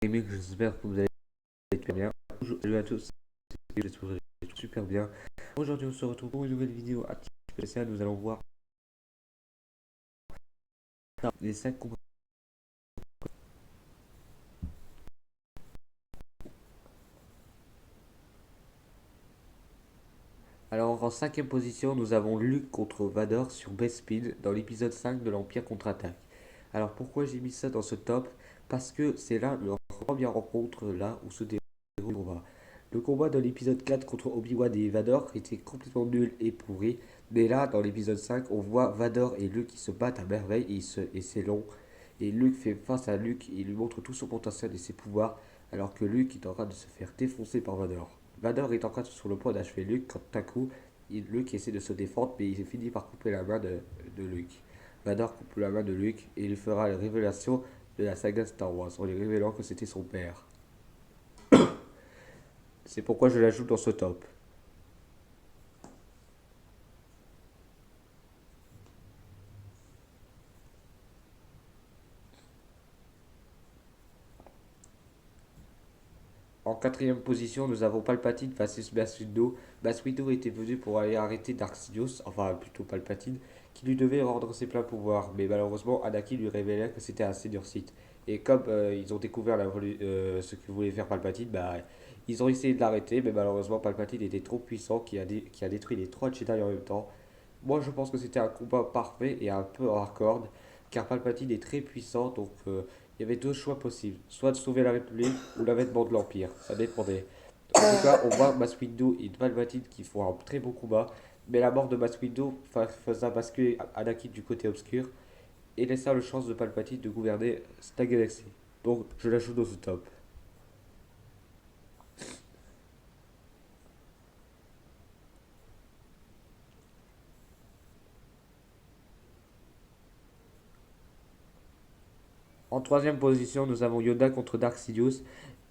Amis, j'espère que vous allez super bien. Bonjour à tous, j'espère que vous allez super bien. Aujourd'hui, on se retrouve pour une nouvelle vidéo à petit spécial. Nous allons voir les 5 combats. Alors, en cinquième position, nous avons Luke contre Vador sur Best Speed dans l'épisode 5 de l'Empire contre-attaque. Alors, pourquoi j'ai mis ça dans ce top? Parce que c'est là leur première rencontre, là où se déroule le combat. Le combat de l'épisode 4 contre Obi-Wan et Vador était complètement nul et pourri. Mais là, dans l'épisode 5, on voit Vador et Luke qui se battent à merveille et c'est long. Et Luke fait face à Luke et il lui montre tout son potentiel et ses pouvoirs, alors que Luke est en train de se faire défoncer par Vador. Vador est encore sur le point d'achever Luke quand tout à coup, Luke essaie de se défendre, mais il finit par couper la main de Luke. Vador coupe la main de Luke et il fera la révélation de la saga Star Wars en lui révélant que c'était son père. C'est pourquoi je l'ajoute dans ce top. En quatrième position, nous avons Palpatine versus Mace Windu. Mace Windu était venu pour aller arrêter Dark Sidious, enfin plutôt Palpatine, qui lui devait rendre ses pleins pouvoirs. Mais malheureusement, Anakin lui révélait que c'était un Senior Sith. Et comme ils ont découvert ce que voulait faire Palpatine, bah, ils ont essayé de l'arrêter, mais malheureusement, Palpatine était trop puissant qui a détruit les trois Jedi en même temps. Moi, je pense que c'était un combat parfait et un peu hardcore, car Palpatine est très puissant, donc il y avait deux choix possibles, soit de sauver la République ou l'avènement de l'Empire, ça dépendait. En tout cas, on voit Mace Windu et Palpatine qui font un très bon combat, mais la mort de Mace Windu faisant basculer Anakin du côté obscur et laissa le chance de Palpatine de gouverner la galaxie. Donc, je l'ajoute dans ce top. En troisième position, nous avons Yoda contre Dark Sidious.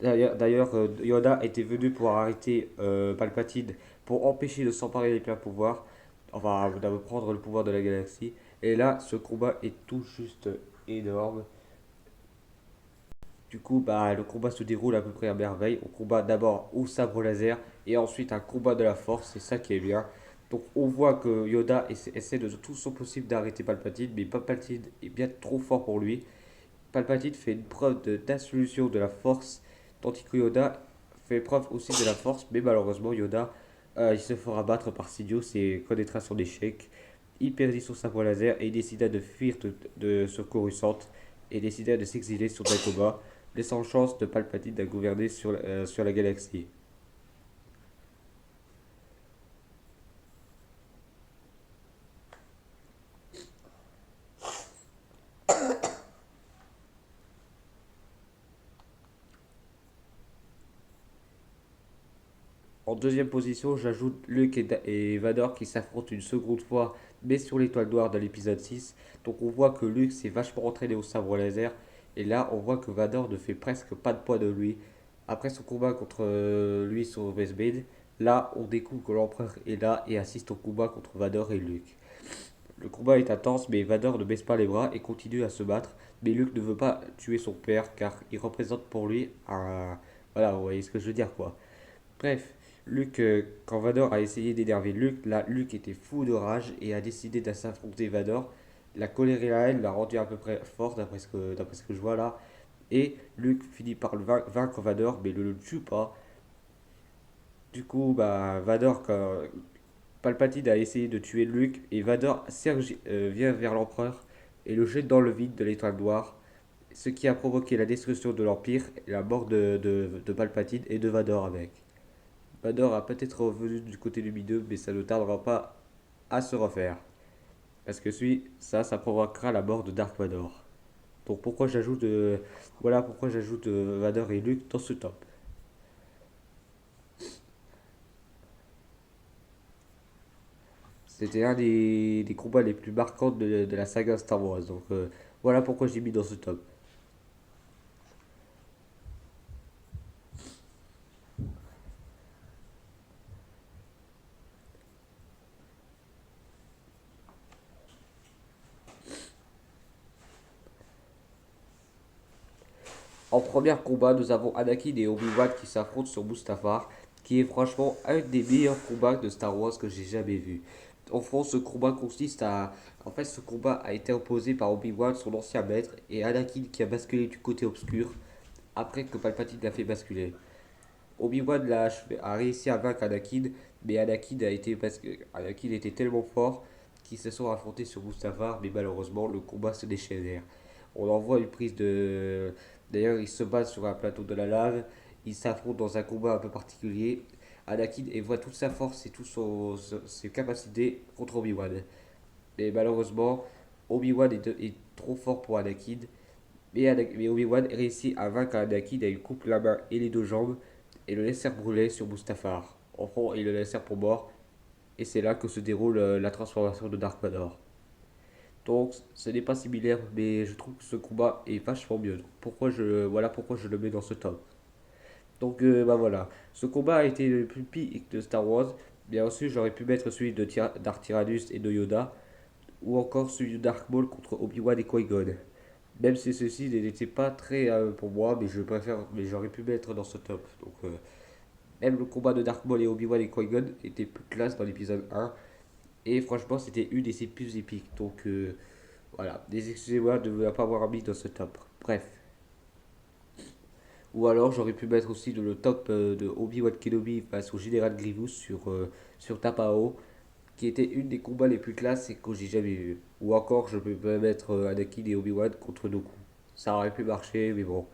D'ailleurs, Yoda était venu pour arrêter Palpatine, pour empêcher de s'emparer des pleins pouvoirs, enfin, de prendre le pouvoir de la galaxie. Et là, ce combat est tout juste énorme. Du coup, bah, le combat se déroule à peu près à merveille. On combat d'abord au sabre laser et ensuite un combat de la force, c'est ça qui est bien. Donc on voit que Yoda essaie de tout son possible d'arrêter Palpatine, mais Palpatine est bien trop fort pour lui. Palpatine fait une preuve d'insolution de la force, tandis que Yoda fait preuve aussi de la force, mais malheureusement Yoda il se fera battre par Sidious et connaîtra son échec. Il perdit son sabre laser et il décida de fuir de sur Coruscant et décida de s'exiler sur Dagobah, laissant chance de Palpatine à gouverner sur la galaxie. En deuxième position, j'ajoute Luke et Vador qui s'affrontent une seconde fois, mais sur l'étoile noire de l'épisode 6. Donc on voit que Luke s'est vachement entraîné au sabre laser, et là on voit que Vador ne fait presque pas de poids de lui. Après son combat contre lui sur Vesped, là on découvre que l'empereur est là et assiste au combat contre Vador et Luke. Le combat est intense, mais Vador ne baisse pas les bras et continue à se battre. Mais Luke ne veut pas tuer son père car il représente pour lui un... Voilà, vous voyez ce que je veux dire quoi. Bref, Luke, quand Vador a essayé d'énerver Luke, là, Luke était fou de rage et a décidé de s'affronter Vador. La colère et la haine l'a rendu à peu près fort, d'après ce que je vois là. Et Luke finit par vaincre Vador, mais ne le tue pas. Du coup, bah, Vador, quand Palpatine a essayé de tuer Luke, et Vador vient vers l'empereur et le jette dans le vide de l'étoile noire, ce qui a provoqué la destruction de l'Empire et la mort de Palpatine et de Vador avec. Vador a peut-être revenu du côté lumineux, mais ça ne tardera pas à se refaire. Parce que ça provoquera la mort de Dark Vador. Donc voilà pourquoi j'ajoute Vador et Luke dans ce top. C'était un des combats les plus marquants de la saga Star Wars. Donc voilà pourquoi j'ai mis dans ce top. En premier combat, nous avons Anakin et Obi-Wan qui s'affrontent sur Mustafar, qui est franchement un des meilleurs combats de Star Wars que j'ai jamais vu. En fond, ce combat consiste à... En fait, ce combat a été opposé par Obi-Wan, son ancien maître, et Anakin qui a basculé du côté obscur après que Palpatine l'a fait basculer. A réussi à vaincre Anakin, mais Anakin était tellement fort qu'ils se sont affrontés sur Mustafar, mais malheureusement, le combat se déchaînait. On envoie une prise de... D'ailleurs, ils se battent sur un plateau de la lave, ils s'affrontent dans un combat un peu particulier. Anakin voit toute sa force et toutes ses capacités contre Obi-Wan. Mais malheureusement, est trop fort pour Anakin. Mais Obi-Wan réussit à vaincre Anakin et il coupe la main et les deux jambes et le laissèrent brûler sur Mustafar. Enfin, ils le laissèrent pour mort. Et c'est là que se déroule la transformation de Dark Vador. Donc, ce n'est pas similaire, mais je trouve que ce combat est vachement mieux. Voilà pourquoi je le mets dans ce top. Donc, bah voilà. Ce combat a été le plus pique de Star Wars. Bien sûr, j'aurais pu mettre celui de Darth Tyrannus et de Yoda, ou encore celui de Dark Maul contre Obi-Wan et Qui-Gon. Même si ceci n'était pas très pour moi, mais j'aurais pu mettre dans ce top. Donc, même le combat de Dark Maul et Obi-Wan et Qui-Gon était plus classe dans l'épisode 1. Et franchement, c'était une des plus épiques. Donc, voilà. Excusez-moi de ne pas avoir mis dans ce top. Bref. Ou alors, j'aurais pu mettre aussi le top de Obi-Wan Kenobi face au Général Grievous sur Tapao, qui était une des combats les plus classes et que j'ai jamais vu. Ou encore, je peux mettre Anakin et Obi-Wan contre Dooku. Ça aurait pu marcher, mais bon.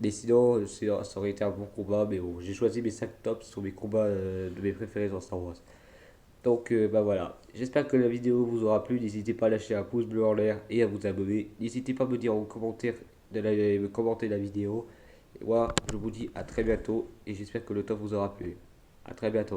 Mais sinon, ça aurait été un bon combat, mais bon, j'ai choisi mes 5 tops sur mes combats de mes préférés dans Star Wars. Donc, bah voilà. J'espère que la vidéo vous aura plu. N'hésitez pas à lâcher un pouce bleu en l'air et à vous abonner. N'hésitez pas à me dire en commentaire de commenter la vidéo. Et moi, je vous dis à très bientôt et j'espère que le top vous aura plu. À très bientôt.